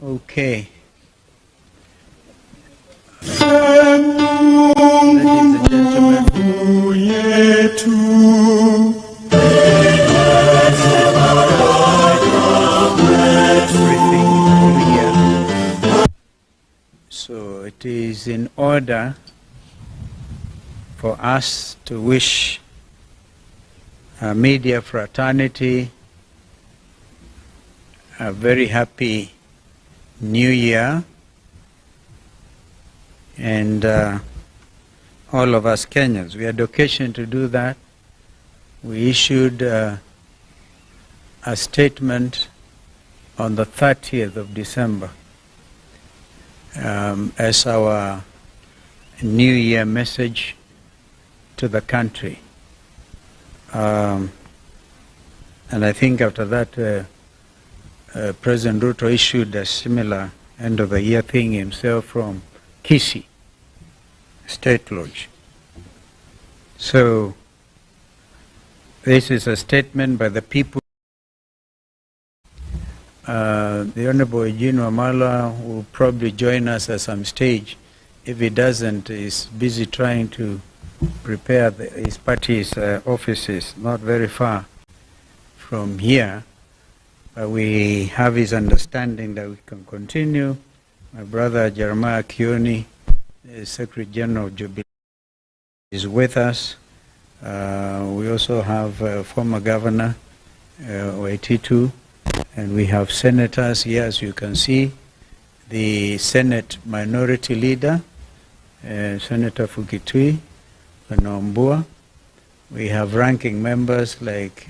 Okay. Ladies and gentlemen, everything here. So it is in order for us to wish our media fraternity a very happy New Year, and all of us Kenyans. We had occasion to do that. We issued a statement on the 30th of December as our New Year message to the country. And I think after that, President Ruto issued a similar end-of-the-year thing himself from Kisii State Lodge. So this is a statement by the people. The Honorable Eugene Wamalwa will probably join us at some stage. If he doesn't, he's busy trying to prepare his party's offices, not very far from here. We have his understanding that we can continue. My brother Jeremiah Kioni, Secretary General of Jubilee, is with us. We also have former Governor Waititu, and we have senators here, as you can see. The Senate Minority Leader, Senator Fukitui, Nombua. We have ranking members like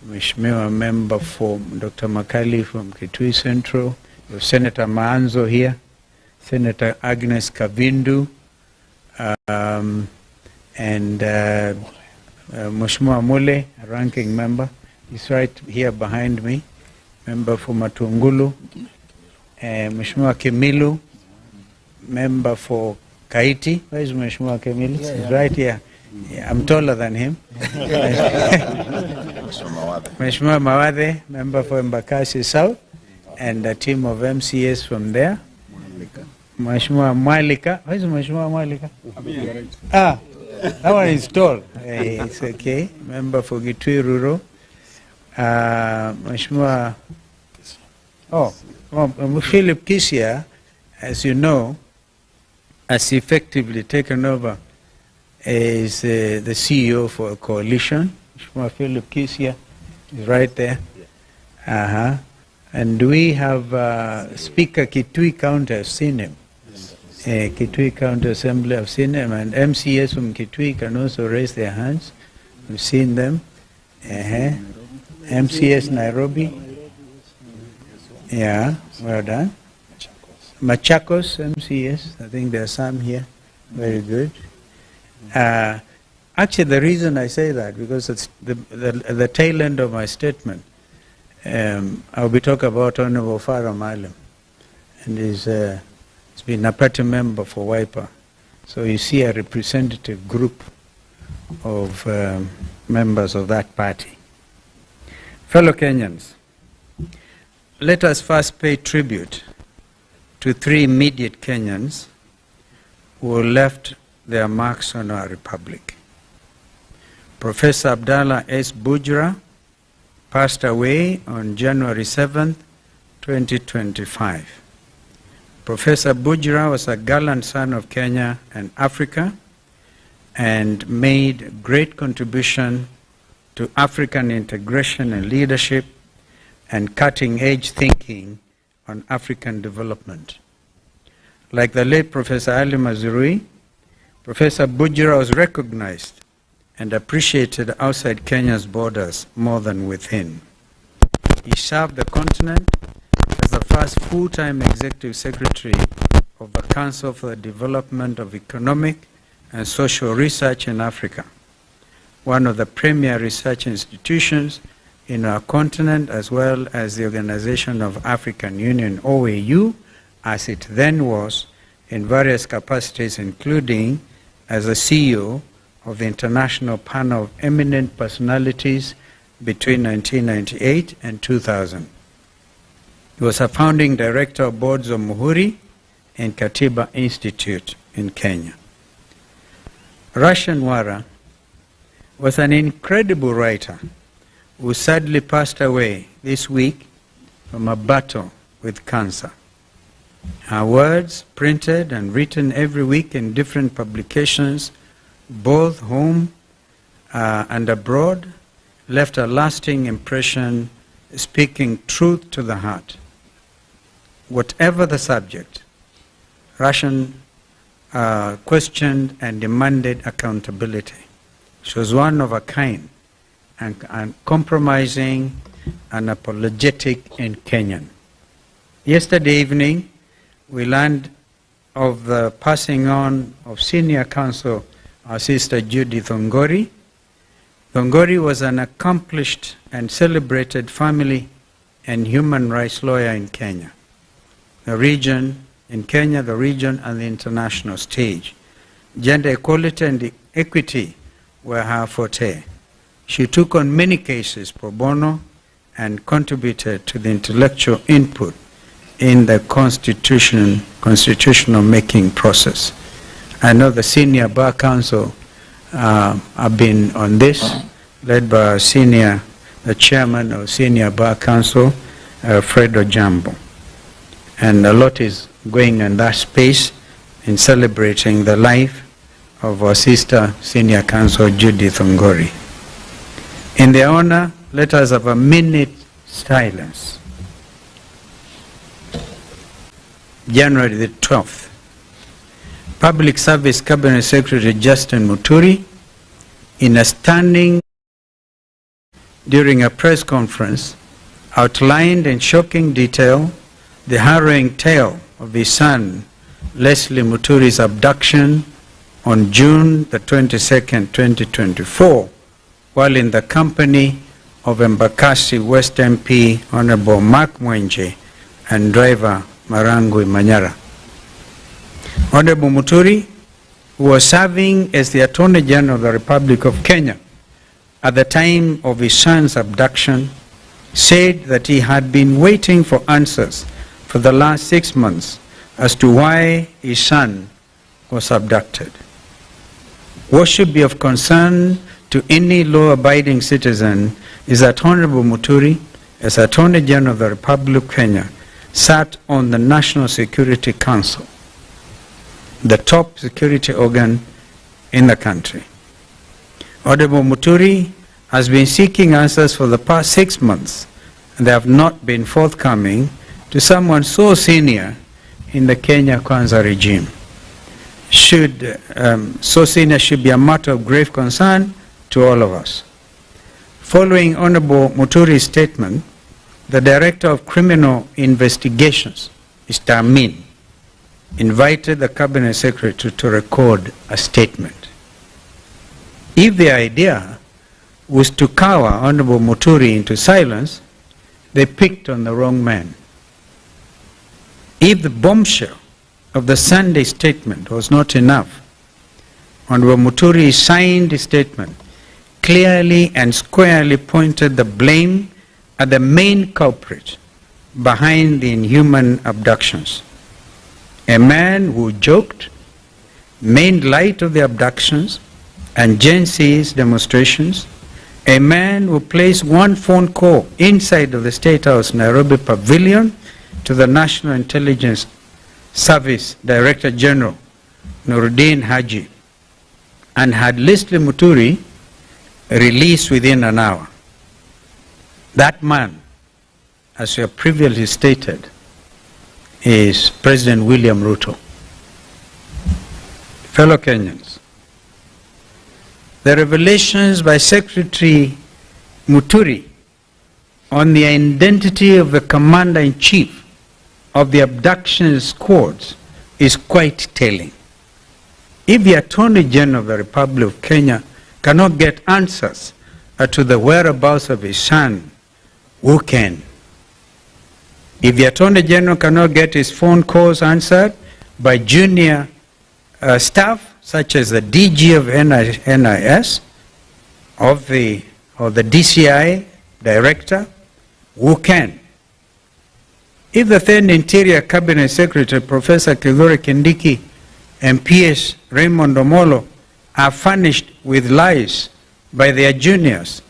Mheshimiwa member for Dr. Makali from Kitui Central. We have Senator Maanzo here, Senator Agnes Kavindu, and Mheshimiwa Mule, a ranking member. He's right here behind me, member for Matungulu. Mheshimiwa Kemilu, member for Kaiti. Where is Mheshimiwa Kemilu? He's right here. Yeah, I'm taller than him. Mheshimiwa Mawade, member for Embakasi South, and a team of MCS from there. Mheshimiwa Mwalika. Where is Mheshimiwa Mwalika? Ah, that one is tall. It's okay. Member for Gitui Rural. Mheshimiwa, Philip Kisia, as you know, has effectively taken over as the CEO for a coalition. Mheshimiwa Philip Kisia is right there. And we have Speaker Kitui County, I've seen him. Kitui County Assembly, I've seen him. And MCS from Kitui can also raise their hands. We've seen them. MCS Nairobi. Yeah, well done. Machakos MCS, I think there are some here. Very good. Actually, the reason I say that, because it's the tail end of my statement. I'll be talking about Honorable Farah Malam, and he's been a party member for WIPA. So you see a representative group of members of that party. Fellow Kenyans, let us first pay tribute to three immediate Kenyans who left their marks on our republic. Professor Abdallah S. Bujra passed away on January 7th, 2025. Professor Bujra was a gallant son of Kenya and Africa and made great contribution to African integration and leadership and cutting-edge thinking on African development. Like the late Professor Ali Mazrui, Professor Bujra was recognized and appreciated outside Kenya's borders more than within. He served the continent as the first full-time executive secretary of the Council for the Development of Economic and Social Research in Africa, one of the premier research institutions in our continent, as well as the Organization of African Union, OAU, as it then was, in various capacities, including as the CEO of the International Panel of Eminent Personalities between 1998 and 2000. He was a founding director of boards of Muhuri and Katiba Institute in Kenya. Russian Wara was an incredible writer who sadly passed away this week from a battle with cancer. Her words, printed and written every week in different publications, both home and abroad, left a lasting impression, speaking truth to the heart. Whatever the subject, Russian questioned and demanded accountability. She was one of a kind, and compromising and apologetic in Kenyan. Yesterday evening, we learned of the passing on of senior counsel, our sister Judith Ongori. Ongori was an accomplished and celebrated family and human rights lawyer in Kenya. The region, and the international stage. Gender equality and equity were her forte. She took on many cases pro bono and contributed to the intellectual input in the constitutional making process. I know the senior bar council have been on this, led by the chairman of senior bar council, Fred Ojambo. And a lot is going in that space in celebrating the life of our sister senior counsel Judith Ongori. In their honor, let us have a minute silence. January the 12th, Public Service Cabinet Secretary Justin Muturi, in a standing during a press conference, outlined in shocking detail the harrowing tale of his son, Leslie Muturi's abduction on June the 22nd, 2024, while in the company of Embakasi West MP Honorable Mark Mwenje and driver Marangui Manyara. Honorable Muturi, who was serving as the Attorney General of the Republic of Kenya at the time of his son's abduction, said that he had been waiting for answers for the last 6 months as to why his son was abducted. What should be of concern to any law-abiding citizen is that Honorable Muturi, as Attorney General of the Republic of Kenya, sat on the National Security Council, the top security organ in the country. Honorable Muturi has been seeking answers for the past 6 months, and they have not been forthcoming to someone so senior in the Kenya Kwanza regime. So senior should be a matter of grave concern to all of us. Following Honorable Muturi's statement, the Director of Criminal Investigations, Mr. Amin, invited the Cabinet Secretary to record a statement. If the idea was to cower Honorable Muturi into silence, they picked on the wrong man. If the bombshell of the Sunday statement was not enough, Honorable Muturi signed his statement, clearly and squarely pointed the blame at the main culprit behind the inhuman abductions. A man who joked, made light of the abductions and Gen Z's demonstrations, a man who placed one phone call inside of the State House Nairobi Pavilion to the National Intelligence Service Director General, Nuruddin Haji, and had Leslie Muturi released within an hour. That man, as we have previously stated, is President William Ruto. Fellow Kenyans, the revelations by Secretary Muturi on the identity of the Commander-in-Chief of the abduction squads is quite telling. If the Attorney General of the Republic of Kenya cannot get answers to the whereabouts of his son, who can? If the Attorney General cannot get his phone calls answered by junior staff, such as the DG of NIS, of the DCI, director who can. If the then Interior Cabinet Secretary, Professor Kithure Kindiki, and PS Raymond Omolo are furnished with lies by their juniors,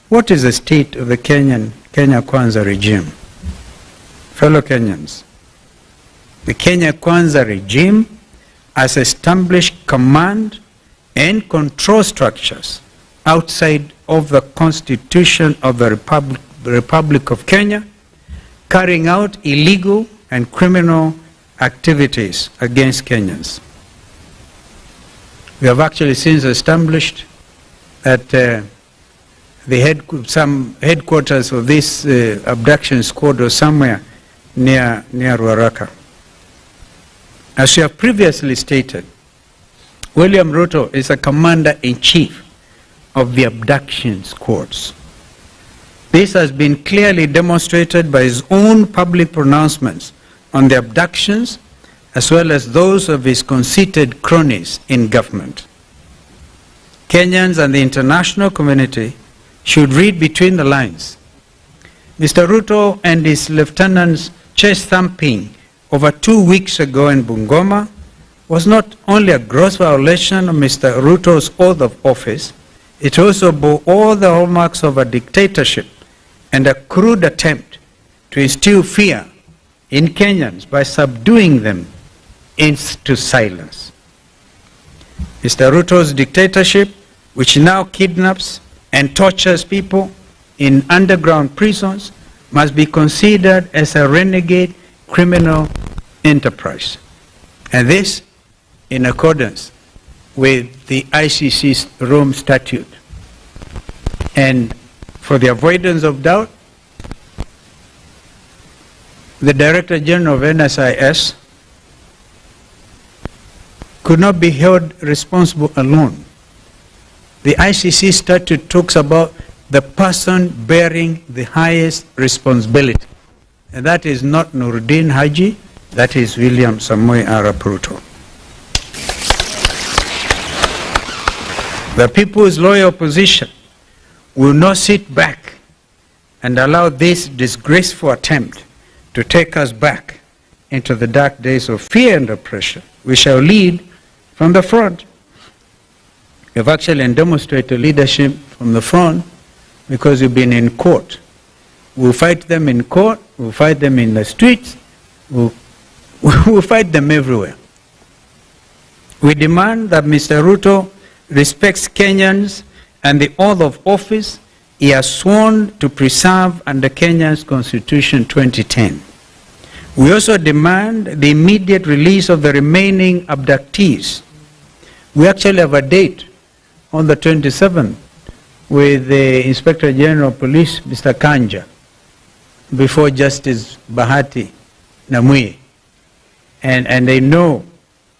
what is the state of the Kenya Kwanza regime? Fellow Kenyans, the Kenya Kwanza regime has established command and control structures outside of the Constitution of the Republic of Kenya, carrying out illegal and criminal activities against Kenyans. We have actually since established that some headquarters of this abduction squad was somewhere near Ruaraka. As we have previously stated, William Ruto is a commander-in-chief of the abduction squads. This has been clearly demonstrated by his own public pronouncements on the abductions, as well as those of his conceited cronies in government. Kenyans and the international community should read between the lines. Mr. Ruto and his lieutenants' chest thumping over 2 weeks ago in Bungoma was not only a gross violation of Mr. Ruto's oath of office, it also bore all the hallmarks of a dictatorship and a crude attempt to instill fear in Kenyans by subduing them into silence. Mr. Ruto's dictatorship, which now kidnaps and tortures people in underground prisons, must be considered as a renegade criminal enterprise. And this in accordance with the ICC's Rome Statute. And for the avoidance of doubt, the Director General of NSIS could not be held responsible alone. The ICC statute talks about the person bearing the highest responsibility. And that is not Nuruddin Haji, that is William Samoei Arap Ruto. The People's Loyal Opposition will not sit back and allow this disgraceful attempt to take us back into the dark days of fear and oppression. We shall lead from the front. We have actually demonstrated leadership from the front because we've been in court. We'll fight them in court, we'll fight them in the streets, we'll fight them everywhere. We demand that Mr. Ruto respects Kenyans and the oath of office he has sworn to preserve under Kenya's Constitution 2010. We also demand the immediate release of the remaining abductees. We actually have a date on the 27th with the Inspector General of Police, Mr. Kanja, before Justice Bahati Namui. And they know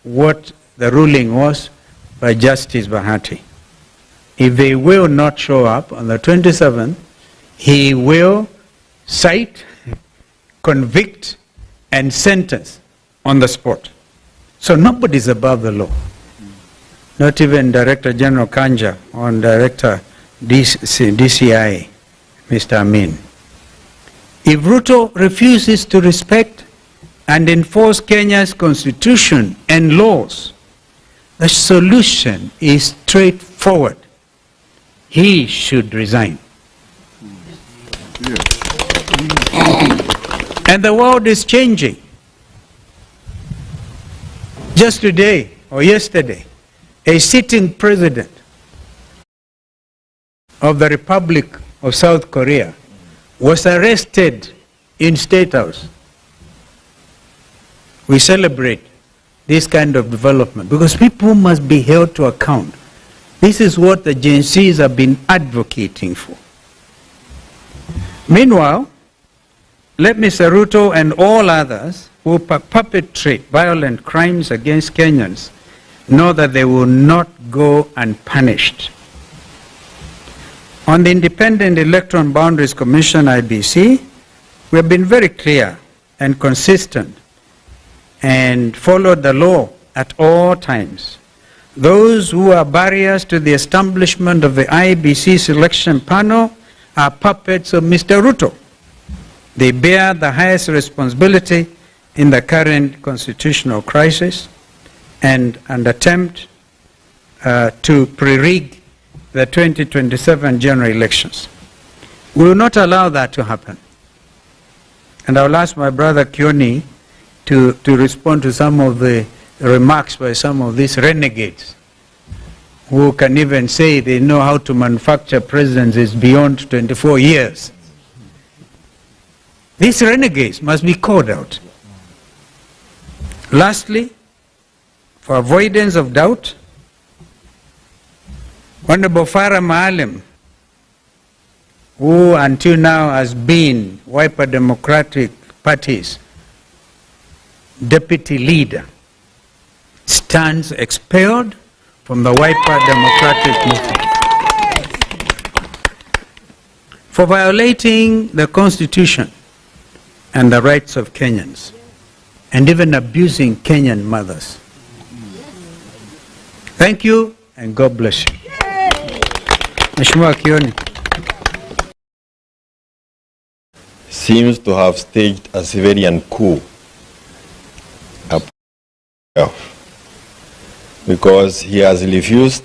what the ruling was by Justice Bahati. If they will not show up on the 27th, he will cite, convict, and sentence on the spot. So nobody is above the law. Not even Director General Kanja or Director DCI, Mr. Amin. If Ruto refuses to respect and enforce Kenya's constitution and laws, the solution is straightforward. He should resign. And the world is changing. Just today or yesterday, a sitting president of the Republic of South Korea was arrested in State House. We celebrate this kind of development because people must be held to account. This is what the Gen Zs have been advocating for. Meanwhile, let Mr. Ruto and all others who perpetrate violent crimes against Kenyans know that they will not go unpunished. On the Independent Electoral Boundaries Commission, IBC, we have been very clear and consistent and followed the law at all times. Those who are barriers to the establishment of the IBC selection panel are puppets of Mr. Ruto. They bear the highest responsibility in the current constitutional crisis and an attempt to pre-rig the 2027 general elections. We will not allow that to happen. And I will ask my brother Kioni to respond to some of the remarks by some of these renegades who can even say they know how to manufacture presidencies beyond 24 years. These renegades must be called out. Lastly, for avoidance of doubt, Honorable Farah Maalim, who until now has been Wiper Democratic Party's deputy leader, stands expelled from the Wiper Democratic Movement for violating the Constitution and the rights of Kenyans, and even abusing Kenyan mothers. Thank you, and God bless you. Mheshimiwa Kioni seems to have staged a civilian coup because he has refused